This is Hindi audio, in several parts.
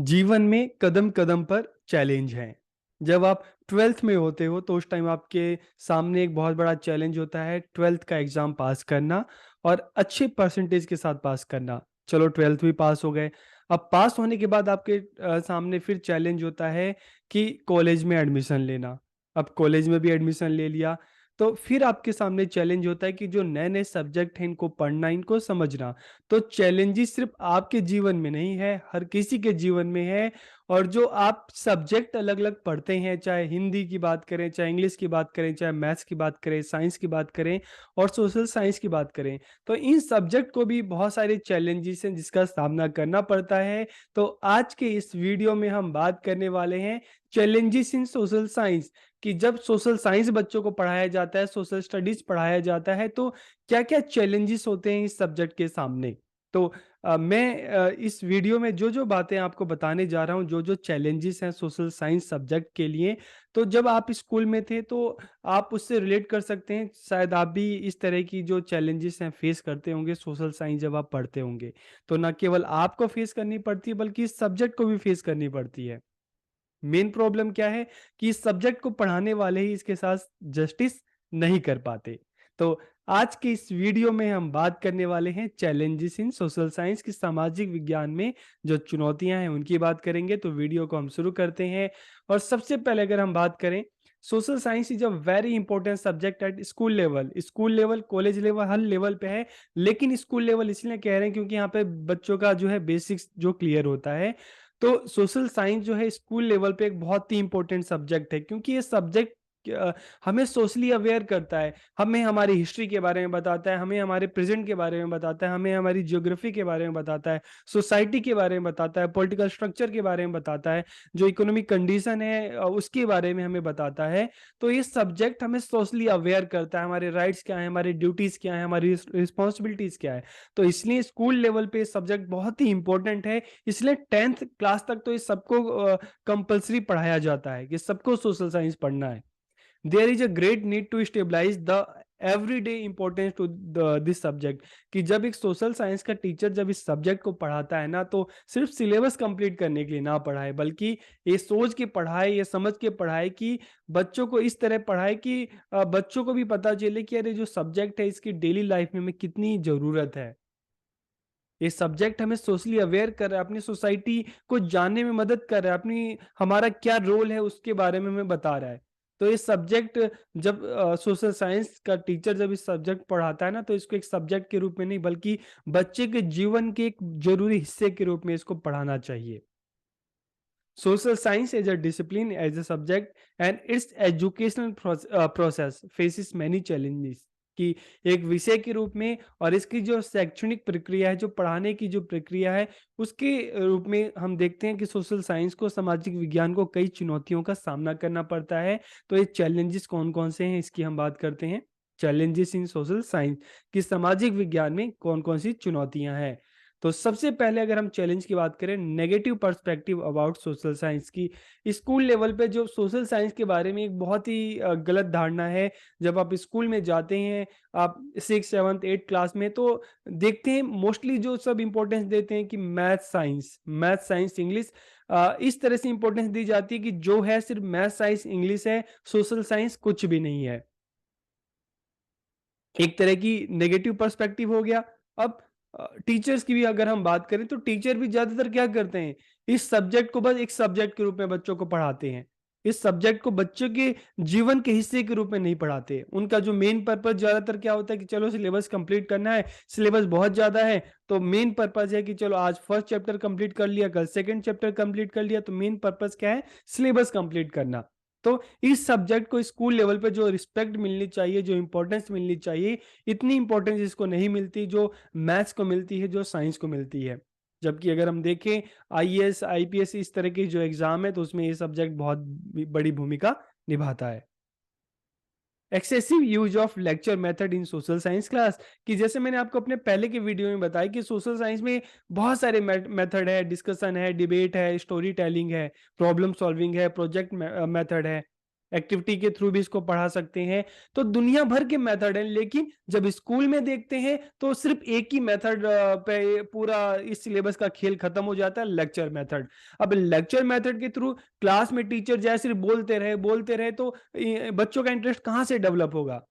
जीवन में कदम कदम पर चैलेंज हैं। जब आप 12th में होते हो तो उस टाइम आपके सामने एक बहुत बड़ा चैलेंज होता है 12th का एग्ज़ाम पास करना और अच्छे परसेंटेज के साथ पास करना। चलो 12th भी पास हो गए। अब पास होने के बाद आपके सामने फिर चैलेंज होता है कि कॉलेज में एडमिशन लेना। अब कॉलेज में भी एडमिशन ले लिया, तो फिर आपके सामने चैलेंज होता है कि जो नए-नए सब्जेक्ट हैं इनको पढ़ना, इनको समझना। तो चैलेंजेस सिर्फ आपके जीवन में नहीं है, हर किसी के जीवन में है। और जो आप सब्जेक्ट अलग-अलग पढ़ते हैं, चाहे हिंदी की बात करें, चाहे इंग्लिश की बात करें, चाहे मैथ्स की बात करें, साइंस की बात करें और सोशल साइंस की बात करें, तो इन सब्जेक्ट को भी बहुत सारे चैलेंजेस हैं जिसका सामना करना पड़ता है। तो आज के इस वीडियो में हम बात करने वाले हैं चैलेंजेस इन सोशल साइंस, कि जब सोशल साइंस बच्चों को पढ़ाया जाता है, सोशल स्टडीज पढ़ाया जाता है, तो क्या-क्या चैलेंजेस होते हैं इस सब्जेक्ट के सामने। तो मैं इस वीडियो में जो-जो बातें आपको बताने जा रहा हूँ, जो-जो चैलेंजेस हैं सोशल साइंस सब्जेक्ट के लिए, तो जब आप स्कूल में थे तो आप उससे रिलेट कर सकते हैं। शायद आप भी इस तरह की जो चैलेंजेस हैं फेस करते होंगे सोशल साइंस जब आप पढ़ते होंगे। तो ना केवल आपको फेस करनी पड़ती है बल्कि इस सब्जेक्ट को भी फेस करनी पड़ती है। मेन प्रॉब्लम क्या है कि इस सब्जेक्ट को पढ़ाने वाले ही इसके साथ जस्टिस नहीं कर पाते। तो आज के इस वीडियो में हम बात करने वाले हैं चैलेंजेस इन सोशल साइंस की, सामाजिक विज्ञान में जो चुनौतियां हैं उनकी बात करेंगे। तो वीडियो को हम शुरू करते हैं। और सबसे पहले अगर हम बात करें, social science is a very important subject at school level, college level, her level पे है। लेकिन स्कूल लेवल इसलिए कह रहे हैं क्योंकि यहाँ पे बच्चों का जो है बेसिक्स जो क्लियर होता है। तो सोशल साइंस जो है स्कूल लेवल पे एक बहुत ही इंपॉर्टेंट सब्जेक्ट है, क्योंकि ये सब्जेक्ट हमें सोशली अवेयर करता है। हमें हमारी हिस्ट्री के बारे में बताता है, हमें हमारे प्रेजेंट के बारे में बताता है, हमें हमारी ज्योग्राफी के बारे में बताता है, सोसाइटी के बारे में बताता है, पॉलिटिकल स्ट्रक्चर के बारे में बताता है, जो इकोनॉमिक कंडीशन है उसके बारे में हमें बताता है। तो ये सब्जेक्ट हमें सोशली अवेयर करता है, हमारे राइट्स क्या है, हमारी ड्यूटीज क्या है, हमारी रिस्पॉन्सिबिलिटीज क्या है। तो इसलिए स्कूल लेवल पे सब्जेक्ट बहुत ही इंपॉर्टेंट है। इसलिए 10th क्लास तक तो इस सबको कंपल्सरी पढ़ाया जाता है कि सबको सोशल साइंस पढ़ना है। There is a great need to stabilize the everyday importance to this subject, कि जब एक सोशल साइंस का टीचर जब इस सब्जेक्ट को पढ़ाता है ना, तो सिर्फ सिलेबस कंप्लीट करने के लिए ना पढ़ाए, बल्कि ये सोच के पढ़ाए, ये समझ के पढ़ाए कि बच्चों को इस तरह पढ़ाए कि बच्चों को भी पता चले कि अरे जो सब्जेक्ट है इसकी डेली लाइफ में हमें कितनी ज़रूरत है। ये सब्जेक्ट हमें सोशली अवेयर कर रहा है, अपनी सोसाइटी को जानने में मदद कर रहा है, अपनी हमारा क्या रोल है उसके बारे में हमें बता रहा है। तो ये सब्जेक्ट जब सोशल साइंस का टीचर जब इस सब्जेक्ट पढ़ाता है ना, तो इसको एक सब्जेक्ट के रूप में नहीं बल्कि बच्चे के जीवन के एक जरूरी हिस्से के रूप में इसको पढ़ाना चाहिए। Social science as a discipline, as a subject, and its educational process faces many challenges, कि एक विषय के रूप में और इसकी जो शैक्षणिक प्रक्रिया है, जो पढ़ाने की जो प्रक्रिया है, उसके रूप में हम देखते हैं कि सोशल साइंस को, सामाजिक विज्ञान को कई चुनौतियों का सामना करना पड़ता है। तो ये चैलेंजेस कौन-कौन से हैं इसकी हम बात करते हैं। चैलेंजेस इन सोशल साइंस, कि सामाजिक विज्ञान में कौन-कौन सी चुनौतियाँ हैं। तो सबसे पहले अगर हम चैलेंज की बात करें, negative perspective about social science की, स्कूल लेवल पे जो सोशल साइंस के बारे में एक बहुत ही गलत धारणा है। जब आप स्कूल में जाते हैं, आप 6, 7, 8 क्लास में, तो देखते हैं मोस्टली जो सब इंपॉर्टेंस देते हैं कि मैथ साइंस इंग्लिश, इस तरह से इंपॉर्टेंस दी जाती है कि जो है सिर्फ मैथ साइंस इंग्लिश है, सोशल साइंस कुछ भी नहीं है। एक तरह की नेगेटिव पर्सपेक्टिव हो गया। अब टीचर्स की भी अगर हम बात करें, तो टीचर भी ज़्यादातर क्या करते हैं, इस सब्जेक्ट को बस एक सब्जेक्ट के रूप में बच्चों को पढ़ाते हैं। इस सब्जेक्ट को बच्चों के जीवन के हिस्से के रूप में नहीं पढ़ाते। उनका जो मेन पर्पज़ ज़्यादातर क्या होता है कि चलो सिलेबस कंप्लीट करना है, सिलेबस बहुत ज़्यादा है, तो मेन पर्पज़ है कि चलो आज फर्स्ट चैप्टर कंप्लीट कर लिया, कल सेकंड चैप्टर कंप्लीट कर लिया, तो मेन पर्पज़ क्या है, सिलेबस कंप्लीट करना। तो इस सब्जेक्ट को स्कूल लेवल पे जो रिस्पेक्ट मिलनी चाहिए, जो इम्पोर्टेंस मिलनी चाहिए, इतनी इम्पोर्टेंस इसको नहीं मिलती जो मैथ्स को मिलती है, जो साइंस को मिलती है। जबकि अगर हम देखें आईएएस, आईपीएस इस तरह के जो एग्ज़ाम है, तो उसमें ये सब्जेक्ट बहुत बड़ी भूमिका निभाता है। Excessive use of lecture method in social science class, कि जैसे मैंने आपको अपने पहले के वीडियो में बताया कि सोशल साइंस में बहुत सारे मेथड है, डिस्कशन है, डिबेट है, स्टोरी टेलिंग है, प्रॉब्लम सॉल्विंग है, प्रोजेक्ट मेथड है। एक्टिविटी के थ्रू भी इसको पढ़ा सकते हैं। तो दुनिया भर के मेथड हैं, लेकिन जब स्कूल में देखते हैं तो सिर्फ एक ही मेथड पे पूरा इस सिलेबस का खेल खत्म हो जाता है, लेक्चर मेथड। अब लेक्चर मेथड के थ्रू क्लास में टीचर जैसे सिर्फ बोलते रहे तो बच्चों का इंटरेस्ट कहाँ से डेवलप होगा?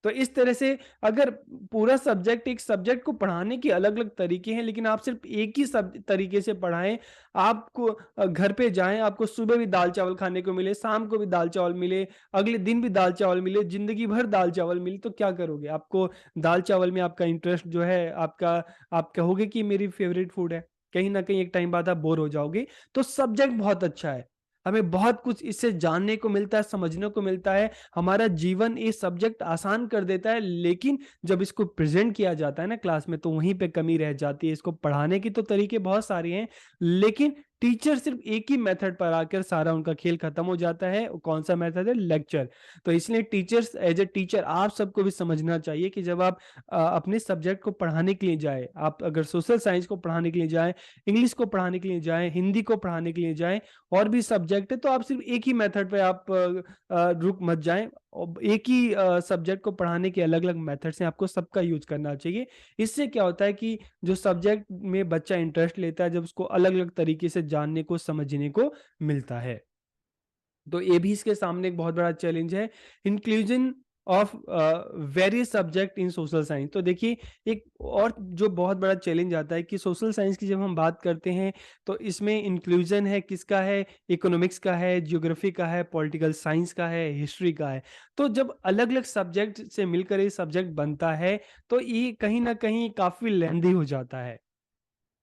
तो इस तरह से अगर पूरा सब्जेक्ट, एक सब्जेक्ट को पढ़ाने के अलग-अलग तरीके हैं, लेकिन आप सिर्फ एक ही सब तरीके से पढ़ाएँ, आपको घर पे जाएँ, आपको सुबह भी दाल-चावल खाने को मिले, शाम को भी दाल-चावल मिले, अगले दिन भी दाल-चावल मिले, ज़िंदगी भर दाल-चावल मिले, तो क्या करोगे? आपको दाल-चावल में आपका इंटरेस्ट जो है, आप कहोगे कि मेरी फेवरेट फूड है। कहीं न कहीं एक टाइम बाद आप बोर हो जाओगे। तो सब्जेक्ट बहुत अच्छा है। हमें बहुत कुछ इससे जानने को मिलता है, समझने को मिलता है। हमारा जीवन ये सब्जेक्ट आसान कर देता है, लेकिन जब इसको प्रेज़ेंट किया जाता है ना क्लास में, तो वहीं पे कमी रह जाती है। इसको पढ़ाने की तो तरीके बहुत सारे हैं, लेकिन टीचर सिर्फ़ एक ही मेथड पर आकर सारा उनका खेल खत्म हो जाता है। वो कौन-सा मेथड है? लेक्चर। तो इसलिए टीचर्स एज़ अ टीचर आप सबको भी समझना चाहिए कि जब आप अपने सब्जेक्ट को पढ़ाने के लिए जाएँ, आप अगर सोशल साइंस को पढ़ाने के लिए जाएँ, इंग्लिश को पढ़ाने के लिए जाएँ, हिंदी को पढ़ाने के लिए जाएँ, और भी सब्जेक्ट है, तो आप सिर्फ एक ही मेथड पे आप रुक मत जाएँ। एक ही सब्जेक्ट को पढ़ाने के अलग-अलग मेथड्स हैं, आपको सबका यूज़ करना चाहिए। इससे क्या होता है कि जो सब्जेक्ट में बच्चा इंटरेस्ट लेता है, जब उसको अलग-अलग तरीके से जानने को, समझने को मिलता है। तो ये भी इसके सामने एक बहुत बड़ा चैलेंज है, inclusion of various subject in social science. तो देखिए, एक और जो बहुत बड़ा चैलेंज आता है कि सोशल साइंस की जब हम बात करते हैं, तो इसमें इंक्लूजन है, किसका है? इकोनॉमिक्स का है, ज्योग्राफी का है, पॉलिटिकल साइंस का है, हिस्ट्री का है। तो जब अलग-अलग सब्जेक्ट से मिलकर ये सब्जेक्ट बनता है, तो ये कहीं न कहीं काफ़ी लेंदी हो जाता है।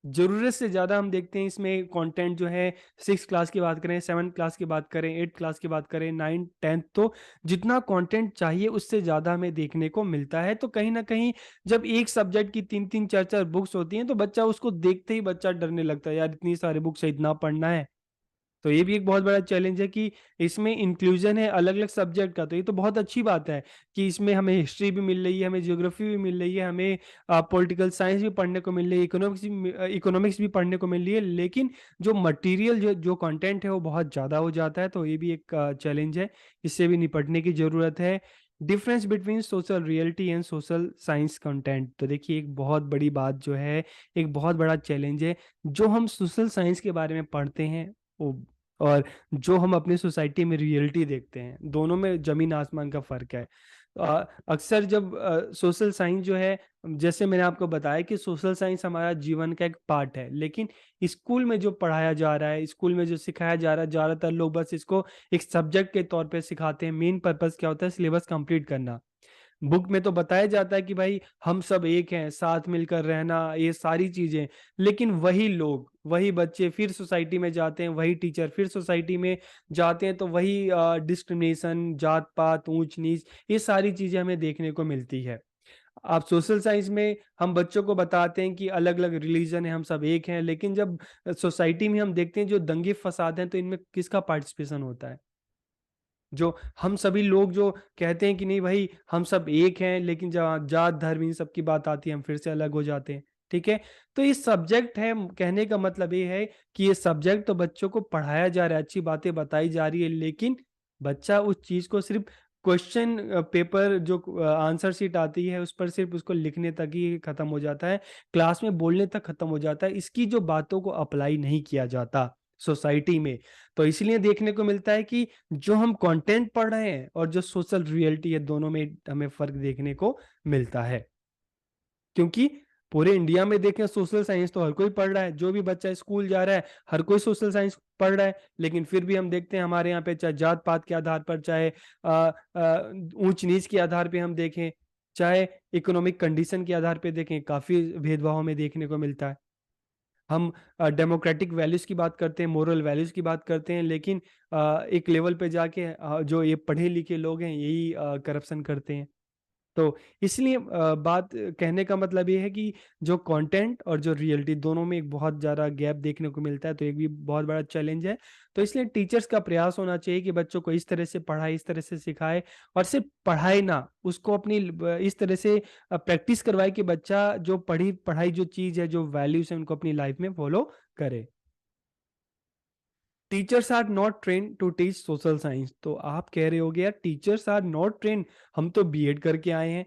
ज़रूरत से ज़्यादा हम देखते हैं इसमें कंटेंट जो है, 6th क्लास की बात करें, 7th क्लास की बात करें, 8th क्लास की बात करें, 9th 10th, तो जितना कंटेंट चाहिए उससे ज़्यादा हमें देखने को मिलता है। तो कहीं न कहीं जब एक सब्जेक्ट की 3-3 4-4 बुक्स होती हैं, तो बच्चा उसको देखते ही बच्चा डरने लगता है, यार इतनी सारी बुक्स है, इतना पढ़ना है। तो ये भी एक बहुत बड़ा चैलेंज है कि इसमें इंक्लूजन है अलग-अलग सब्जेक्ट का, तो ये तो बहुत अच्छी बात है कि इसमें हमें हिस्ट्री भी मिल रही है, हमें ज्योग्राफी भी मिल रही है, हमें पॉलिटिकल साइंस भी पढ़ने को मिल रही है, इकोनॉमिक्स भी पढ़ने को मिल रही है, लेकिन जो मटेरियल जो जो कंटेंट है वो बहुत ज़्यादा हो जाता है, तो ये भी एक चैलेंज है, इससे भी निपटने की ज़रूरत है। Difference between social reality and social science content, तो देखिए एक बहुत बड़ी बात जो है, एक बहुत बड़ा चैलेंज है, जो हम सोशल साइंस के बारे में पढ़ते हैं ओ और जो हम अपनी सोसाइटी में रियलिटी देखते हैं, दोनों में ज़मीन आसमान का फ़र्क है। अक्सर जब सोशल साइंस जो है, जैसे मैंने आपको बताया कि सोशल साइंस हमारा जीवन का एक पार्ट है, लेकिन स्कूल में जो पढ़ाया जा रहा है, स्कूल में जो सिखाया जा रहा है, ज़्यादातर लोग बस इसको एक सब्जेक्ट के तौर पे सिखाते हैं। मेन पर्पज़ क्या होता है? सिलेबस कंप्लीट करना। बुक में तो बताया जाता है कि भाई हम सब एक हैं, साथ मिलकर रहना, ये सारी चीज़ें। लेकिन वही लोग, वही बच्चे फिर सोसाइटी में जाते हैं, वही टीचर फिर सोसाइटी में जाते हैं, तो वही डिस्क्रिमिनेशन, जात-पात, ऊँच-नीच, ये सारी चीज़ें हमें देखने को मिलती है। आप सोशल साइंस में हम बच्चों को बताते हैं कि अलग-अलग रिलीजन है, हम सब एक हैं, लेकिन जब सोसाइटी में हम देखते हैं जो दंगे-फ़साद हैं, तो इनमें किसका पार्टिसिपेशन होता है? जो हम सभी लोग जो कहते हैं कि नहीं भाई हम सब एक हैं, लेकिन जहाँ जात धर्म इन सब की बात आती है हम फिर से अलग हो जाते हैं। ठीक है, तो ये सब्जेक्ट है, कहने का मतलब ये है कि ये सब्जेक्ट तो बच्चों को पढ़ाया जा रहा है, अच्छी बातें बताई जा रही है, लेकिन बच्चा उस चीज को सिर्फ क्वेश्चन पेपर जो आंसर शीट आती है उस पर सिर्फ उसको लिखने तक ही खत्म हो जाता है, क्लास में बोलने तक खत्म हो जाता है, इसकी जो बातों को अप्लाई नहीं किया जाता सोसाइटी में। तो इसलिए देखने को मिलता है कि जो हम कंटेंट पढ़ रहे हैं और जो सोशल रियलिटी है, दोनों में हमें फ़र्क देखने को मिलता है। क्योंकि पूरे इंडिया में देखें सोशल साइंस तो हर कोई पढ़ रहा है, जो भी बच्चा स्कूल जा रहा है, हर कोई सोशल साइंस पढ़ रहा है। लेकिन फिर भी हम देखते हैं हमारे यहाँ पे चाहे जात-पात के आधार पर, चाहे ऊँच-नीच के आधार पे हम देखें, चाहे इकोनॉमिक कंडीशन के आधार पे देखें, काफ़ी भेदभाव हमें देखने को मिलता है। हम डेमोक्रेटिक वैल्यूज़ की बात करते हैं, मोरल वैल्यूज़ की बात करते हैं, लेकिन एक लेवल पे जाके जो ये पढ़े-लिखे लोग हैं, यही करप्शन करते हैं। तो इसलिए बात कहने का मतलब ये है कि जो कंटेंट और जो रियलिटी दोनों में एक बहुत ज़्यादा गैप देखने को मिलता है, तो एक भी बहुत बड़ा चैलेंज है। तो इसलिए टीचर्स का प्रयास होना चाहिए कि बच्चों को इस तरह से पढ़ाए, इस तरह से सिखाए, और सिर्फ पढ़ाए ना, उसको अपनी इस तरह से प्रैक्टिस करवाए कि बच्चा जो पढ़ी पढ़ाई जो चीज़ है, जो वैल्यूज़ हैं, उनको अपनी लाइफ में फॉलो करे। Teachers are not train to teach social science. तो आप कह रहे होगे यार टीचर्स आर नॉट ट्रेन, हम तो बीएड करके आए हैं,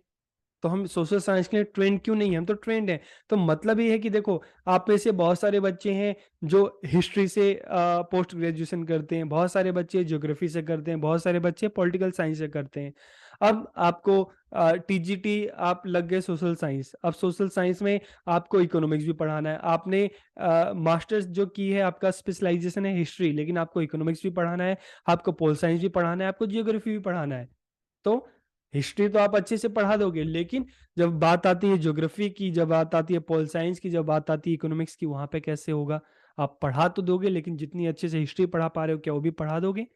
तो हम सोशल साइंस के लिए ट्रेंड क्यों नहीं है? हम तो ट्रेंड हैं। तो मतलब ये है कि देखो, आप में से बहुत सारे बच्चे हैं जो हिस्ट्री से पोस्ट ग्रेजुएशन करते हैं, बहुत सारे बच्चे ज्योग्राफी से करते हैं, बहुत सारे बच्चे पॉलिटिकल साइंस से करते हैं। अब आपको टीजीटी आप लग गए सोशल साइंस, अब सोशल साइंस में आपको इकोनॉमिक्स भी पढ़ाना है। आपने मास्टर्स जो की है, आपका स्पेशलाइजेशन है हिस्ट्री, लेकिन आपको इकोनॉमिक्स भी पढ़ाना है, आपको पोल साइंस भी पढ़ाना है, आपको जियोग्राफी भी पढ़ाना है। तो हिस्ट्री तो आप अच्छे से पढ़ा दोगे, लेकिन जब बात आती है ज्योग्राफी की, जब बात आती है पॉल साइंस की, जब बात आती है इकोनॉमिक्स की, वहां पे कैसे होगा? आप पढ़ा तो दोगे, लेकिन जितनी अच्छे से हिस्ट्री पढ़ा पा रहे हो, क्या वो भी पढ़ा दोगे?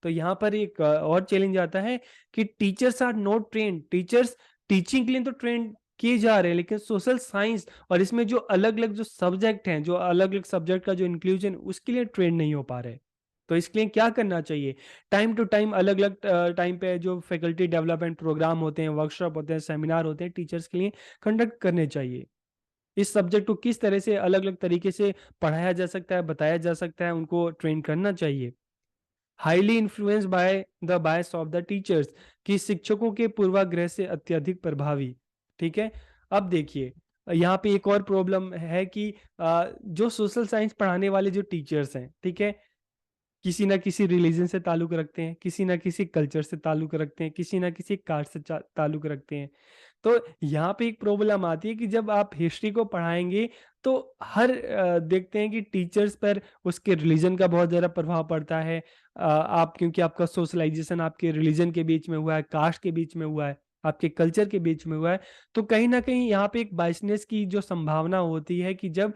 तो यहाँ पर एक और चैलेंज आता है कि teachers are not train. Teachers teaching के लिए तो ट्रेन किए जा रहे हैं, लेकिन सोशल साइंस और इसमें जो अलग अलग जो सब्जेक्ट हैं, जो अलग अलग सब्जेक्ट का जो इंक्लूजन, उसके लिए ट्रेन नहीं हो पा रहे। तो इसके लिए क्या करना चाहिए? टाइम टू टाइम अलग अलग टाइम पे जो फैकल्टी डेवलपमेंट प्रोग्राम होते हैं, वर्कशॉप होते हैं, सेमिनार होते हैं, टीचर्स के लिए कंडक्ट करने चाहिए। इस सब्जेक्ट को किस तरह से अलग अलग तरीके से पढ़ाया जा सकता है, बताया जा सकता है, उनको ट्रेन करना चाहिए। Highly influence by the bias of the teachers, कि शिक्षकों के पूर्वाग्रह से अत्यधिक प्रभावी। ठीक है। अब देखिए, यहाँ पे एक और प्रॉब्लम है कि जो सोशल साइंस पढ़ाने वाले जो टीचर्स हैं, ठीक है, किसी ना किसी रिलीजन से ताल्लुक रखते हैं, किसी ना किसी कल्चर से ताल्लुक रखते हैं, किसी ना किसी कास्ट से ताल्लुक रखते हैं। तो यहाँ पे एक प्रॉब्लम आती है कि जब आप हिस्ट्री को पढ़ाएंगे, तो हर देखते हैं कि टीचर्स पर उसके रिलीजन का बहुत ज़्यादा प्रभाव पड़ता है। आप क्योंकि आपका सोशलाइजेशन आपके रिलीजन के बीच में हुआ है, कास्ट के बीच में हुआ है, आपके कल्चर के बीच में हुआ है, तो कहीं ना कहीं यहाँ पे एक बाइसनेस की जो संभावना होती है कि जब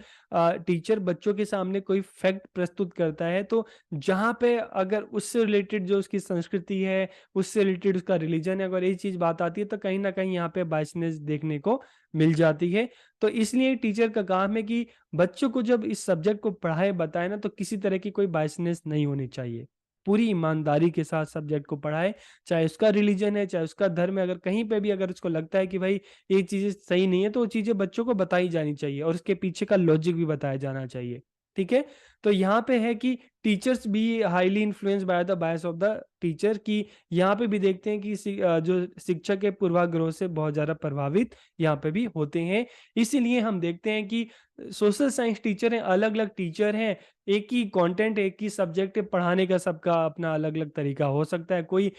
टीचर बच्चों के सामने कोई फैक्ट प्रस्तुत करता है, तो जहाँ पे अगर उससे रिलेटेड जो उसकी संस्कृति है, उससे रिलेटेड उसका रिलीजन है, अगर ये चीज़ बात आती है, तो कहीं न कहीं यहाँ पे बायसनेस देखने को मिल जाती है। तो इसलिए टीचर का काम है कि बच्चों को जब इस सब्जेक्ट को पढ़ाए, बताए ना, तो किसी तरह की कोई बायसनेस नहीं होनी चाहिए। पूरी ईमानदारी के साथ सब्जेक्ट को पढ़ाए, चाहे उसका रिलीजन है, चाहे उसका धर्म है, अगर कहीं पे भी अगर उसको लगता है कि भाई ये चीज़ें सही नहीं है, तो वो चीज़ें बच्चों को बताई जानी चाहिए और उसके पीछे का लॉजिक भी बताया जाना चाहिए। ठीक है? तो यहाँ पे है कि टीचर्स भी highly influenced by the bias of the teacher, कि यहाँ पे भी देखते हैं कि जो शिक्षक है पूर्वाग्रह से बहुत ज़्यादा प्रभावित यहाँ पे भी होते हैं। इसीलिए हम देखते हैं कि सोशल साइंस टीचर हैं, अलग-अलग टीचर हैं, एक ही कंटेंट, एक ही सब्जेक्ट पढ़ाने का सबका अपना अलग-अलग तरीका हो सकता है। कोई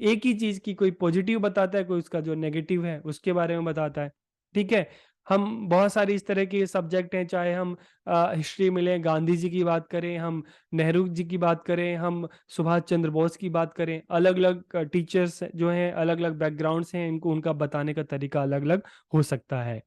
एक ही चीज़ की कोई पॉजिटिव बताता है, कोई उसका जो नेगेटिव है उसके बारे में बताता है। ठीक है? हम बहुत सारे इस तरह के सब्जेक्ट हैं, चाहे हम हिस्ट्री में लें, गांधी जी की बात करें, हम नेहरू जी की बात करें, हम सुभाष चंद्र बोस की बात करें, अलग-अलग टीचर्स जो हैं, अलग-अलग बैकग्राउंड्स हैं, इनको उनका बताने का तरीका अलग-अलग हो सकता है।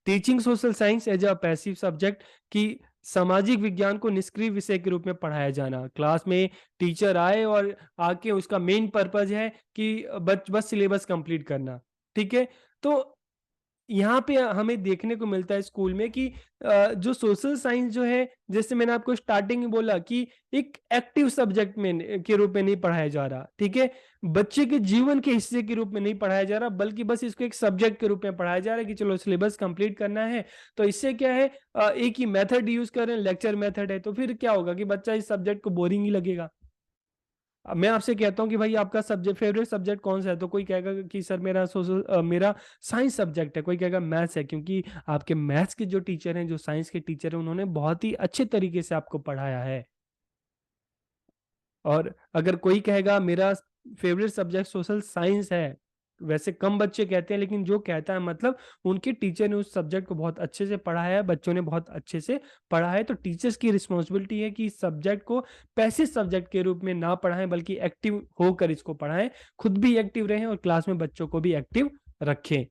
Teaching social science as a passive subject, कि सामाजिक विज्ञान को निष्क्रिय विषय के रूप में पढ़ाया जाना। क्लास में टीचर आए और आके उसका मेन पर्पज़ है कि बस सिलेबस कंप्लीट करना। ठीक है? तो यहाँ पे हमें देखने को मिलता है स्कूल में कि जो सोशल साइंस जो है, जैसे मैंने आपको स्टार्टिंग में बोला कि एक एक्टिव सब्जेक्ट में के रूप में नहीं पढ़ाया जा रहा, ठीक है? बच्चे के जीवन के हिस्से के रूप में नहीं पढ़ाया जा रहा, बल्कि बस इसको एक सब्जेक्ट के रूप में पढ़ाया जा रहा है कि चलो सिलेबस कंप्लीट करना है। तो इससे क्या है, एक ही मेथड यूज़ कर रहे हैं, लेक्चर मेथड है, तो फिर क्या होगा कि बच्चा इस सब्जेक्ट को बोरिंग ही लगेगा। मैं आपसे कहता हूँ कि भाई आपका सब्जेक्ट फेवरेट सब्जेक्ट कौन सा है, तो कोई कहेगा कि सर मेरा साइंस सब्जेक्ट है, कोई कहेगा मैथ्स है, क्योंकि आपके मैथ्स के जो टीचर हैं, जो साइंस के टीचर हैं, उन्होंने बहुत ही अच्छे तरीके से आपको पढ़ाया है। और अगर कोई कहेगा मेरा फेवरेट सब्जेक्ट सोशल साइंस है, वैसे कम बच्चे कहते हैं, लेकिन जो कहता है मतलब उनके टीचर ने उस सब्जेक्ट को बहुत अच्छे से पढ़ाया है, बच्चों ने बहुत अच्छे से पढ़ा है। तो टीचर्स की रिस्पॉन्सिबिलिटी है कि इस सब्जेक्ट को पैसिव सब्जेक्ट के रूप में ना पढ़ाएं, बल्कि एक्टिव होकर इसको पढ़ाएं, खुद भी एक्टिव रहें और क्लास में बच्चों को भी एक्टिव रखें।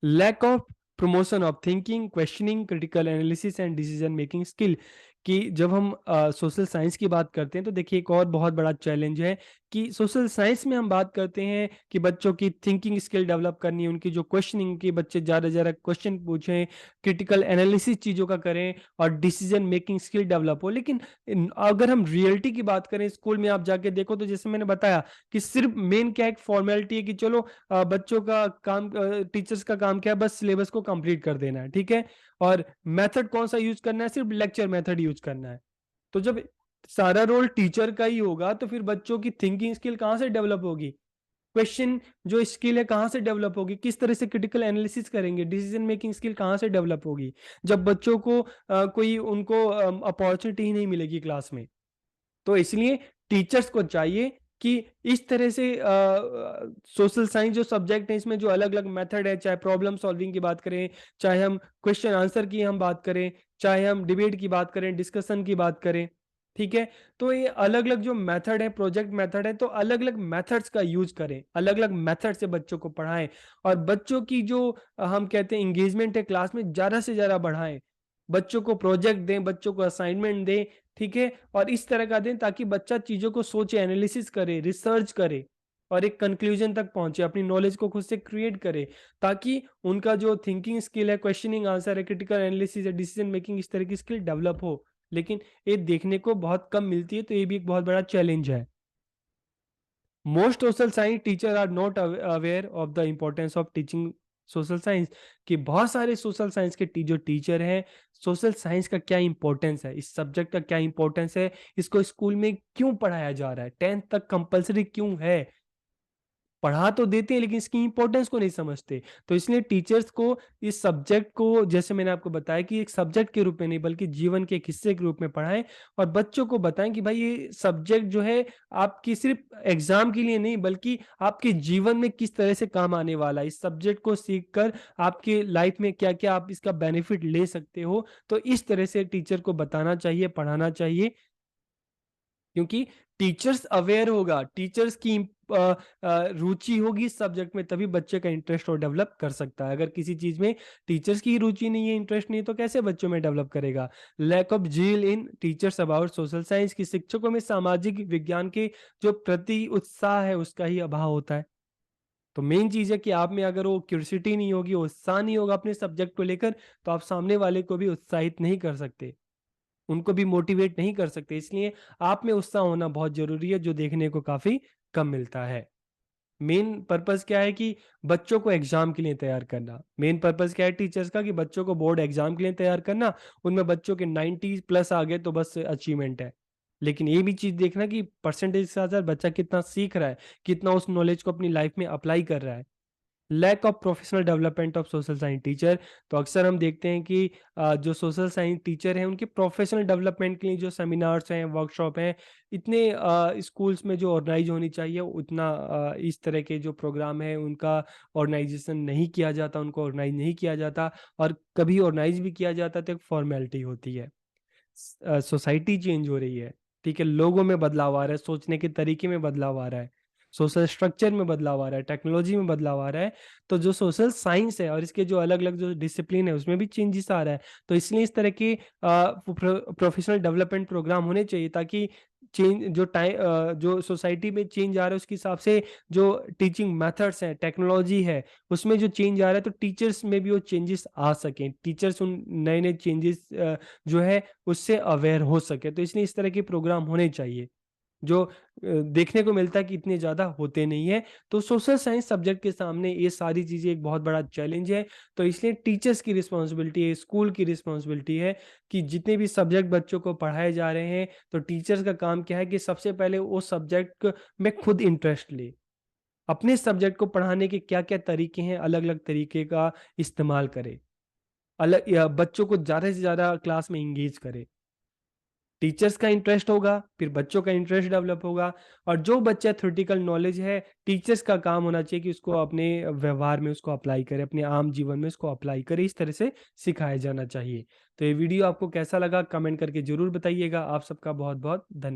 Lack of promotion of thinking, questioning, critical analysis and decision making skill, कि जब हम सोशल साइंस की बात करते हैं, तो देखिए एक और बहुत बड़ा चैलेंज है कि सोशल साइंस में हम बात करते हैं कि बच्चों की थिंकिंग स्किल डेवलप करनी है, उनकी जो क्वेश्चनिंग की, बच्चे ज़्यादा से ज़्यादा क्वेश्चन पूछें, क्रिटिकल एनालिसिस चीज़ों का करें और डिसीजन मेकिंग स्किल डेवलप हो। लेकिन अगर हम रियलिटी की बात करें, स्कूल में आप जाके देखो, तो जैसे मैंने बताया कि सिर्फ मेन क्या एक फॉर्मेलिटी है कि चलो बच्चों का काम, टीचर्स का काम क्या है, बस सिलेबस को कंप्लीट कर देना है, ठीक है? और मेथड कौन सा यूज करना है, सिर्फ लेक्चर मेथड यूज करना है। तो जब सारा रोल टीचर का ही होगा तो फिर बच्चों की थिंकिंग स्किल कहाँ से डेवलप होगी? क्वेश्चन जो स्किल है कहाँ से डेवलप होगी? किस तरह से क्रिटिकल एनालिसिस करेंगे? डिसीजन मेकिंग स्किल कहाँ से डेवलप होगी? जब बच्चों को कोई उनको अपॉर्चुनिटी ही नहीं मिलेगी क्लास में। तो इसलिए टीचर्स को चाहिए कि इस तरह से सोशल साइंस जो सब्जेक्ट है इसमें जो अलग-अलग मेथड है, चाहे प्रॉब्लम सॉल्विंग की बात करें, चाहे हम क्वेश्चन आंसर की हम बात करें, चाहे हम डिबेट की बात करें, डिस्कशन की बात करें, ठीक है? तो ये अलग-अलग जो मेथड है, प्रोजेक्ट मेथड है, तो अलग-अलग मेथड्स का यूज़ करें, अलग-अलग मेथड से बच्चों को पढ़ाएँ और बच्चों की जो हम कहते हैं एंगेजमेंट है क्लास में ज़्यादा से ज़्यादा बढ़ाएँ। बच्चों को प्रोजेक्ट दें, बच्चों को असाइनमेंट दें, ठीक है? और इस तरह का दें ताकि बच्चा चीज़ों को सोचे, एनालिसिस करे, रिसर्च करे और एक कंक्लूजन तक पहुँचे, अपनी नॉलेज को खुद से क्रिएट करे, ताकि उनका जो थिंकिंग स्किल है, क्वेश्चनिंग आंसर है, क्रिटिकल एनालिसिस है, डिसीजन मेकिंग इस तरह की स्किल डेवलप हो। लेकिन ये देखने को बहुत कम मिलती है, तो ये भी एक बहुत बड़ा चैलेंज है। Most social science teacher are not aware of the importance of teaching social science कि बहुत सारे सोशल साइंस के जो टीचर हैं सोशल साइंस का क्या इंपॉर्टेंस है, इस सब्जेक्ट का क्या इंपॉर्टेंस है, इसको स्कूल में क्यों पढ़ाया जा रहा है, 10th तक कंपलसरी क्यों है, पढ़ा तो देते हैं लेकिन इसकी इंपॉर्टेंस को नहीं समझते। तो इसलिए टीचर्स को इस सब्जेक्ट को जैसे मैंने आपको बताया कि एक सब्जेक्ट के रूप में नहीं बल्कि जीवन के एक हिस्से के रूप में पढ़ाएँ और बच्चों को बताएँ कि भाई ये सब्जेक्ट जो है आपकी सिर्फ़ एग्ज़ाम के लिए नहीं बल्कि आपके जीवन में किस तरह से काम आने वाला है। इस सब्जेक्ट को सीख कर आपके लाइफ़ में क्या-क्या आप इसका बेनिफिट ले सकते हो। तो इस तरह से टीचर को बताना चाहिए, पढ़ाना चाहिए क्योंकि टीचर्स अवेयर होगा, टीचर्स की रुचि होगी इस सब्जेक्ट में तभी बच्चे का इंटरेस्ट और डेवलप कर सकता है। अगर किसी चीज़ में टीचर्स की रुचि नहीं है, इंटरेस्ट नहीं है तो कैसे बच्चों में डेवलप करेगा? Lack of zeal in teachers about social science कि शिक्षकों में सामाजिक विज्ञान के जो प्रति उत्साह है उसका ही अभाव होता है। तो मेन चीज़ है कि आप में अगर वो क्यूरियोसिटी नहीं होगी, उत्साह नहीं होगा अपने सब्जेक्ट को लेकर तो आप सामने वाले को भी उत्साहित नहीं कर सकते। उनको भी मोटिवेट नहीं कर सकते इसलिए आप में उत्साह होना बहुत ज़रूरी है जो देखने को काफ़ी कम मिलता है। मेन पर्पस क्या है कि बच्चों को एग्ज़ाम के लिए तैयार करना। मेन पर्पस क्या है टीचर्स का कि बच्चों को बोर्ड एग्ज़ाम के लिए तैयार करना, उनमें बच्चों के 90 प्लस आ गए तो बस अचीवमेंट है। लेकिन ये भी चीज़ देखना कि परसेंटेज के साथ-साथ बच्चा कितना सीख रहा है, कितना उस नॉलेज को अपनी लाइफ़ में अप्लाई कर रहा है। Lack of professional development of social science teacher तो अक्सर हम देखते हैं कि जो सोशल साइंस टीचर हैं उनके प्रोफेशनल डेवलपमेंट के लिए जो सेमिनार्स हैं वर्कशॉप हैं इतने स्कूल्स में जो ऑर्गेनाइज होनी चाहिए उतना इस तरह के जो प्रोग्राम है उनका ऑर्गेनाइजेशन नहीं किया जाता उनको ऑर्गेनाइज नहीं किया जाता और कभी ऑर्गेनाइज भी किया जाता तो एक फॉर्मेलिटी होती है सोसाइटी चेंज हो रही है, ठीक है? लोगों में बदलाव आ रहा है, सोचने के तरीके में बदलाव आ रहा है, सोशल स्ट्रक्चर में बदलाव आ रहा है, टेक्नोलॉजी में बदलाव आ रहा है, तो जो सोशल साइंस है और इसके जो अलग-अलग जो डिसिप्लिन है, उसमें भी चेंजेस आ रहा है। तो इसलिए इस तरह के प्रोफेशनल डेवलपमेंट प्रोग्राम होने चाहिए ताकि जो सोसाइटी में चेंज आ रहा है, उसके हिसाब से जो टीचिंग मेथड्स हैं, टेक्नोलॉजी है, उसमें जो चेंज आ रहा है, तो टीचर्स में भी वो चेंजेस आ सकें। टीचर्स उन नए-नए चेंजेस जो है उससे अवेयर हो सके तो इसलिए इस तरह के प्रोग्राम होने चाहिए जो देखने को मिलता है कि इतने ज़्यादा होते नहीं है तो सोशल साइंस सब्जेक्ट के सामने ये सारी चीज़ें एक बहुत बड़ा चैलेंज है तो इसलिए टीचर्स की रिस्पॉन्सिबिलिटी है स्कूल की रिस्पॉन्सिबिलिटी है कि जितने भी सब्जेक्ट बच्चों को पढ़ाए जा रहे हैं तो टीचर्स का काम क्या है कि सबसे पहले वो सब्जेक्ट में खुद इंटरेस्ट ले अपने सब्जेक्ट को पढ़ाने के क्या क्या तरीके हैं अलग अलग तरीके का इस्तेमाल करे अलग या बच्चों को ज़्यादा से ज़्यादा क्लास में इंगेज करे टीचर्स का इंटरेस्ट होगा, फिर बच्चों का इंटरेस्ट डेवलप होगा और जो बच्चा थ्योरेटिकल नॉलेज है, टीचर्स का काम होना चाहिए कि उसको अपने व्यवहार में उसको अप्लाई करे, अपने आम जीवन में उसको अप्लाई करे, इस तरह से सिखाया जाना चाहिए। तो ये वीडियो आपको कैसा लगा कमेंट करके ज़रूर बताइएगा। आप सबका बहुत-बहुत धन्य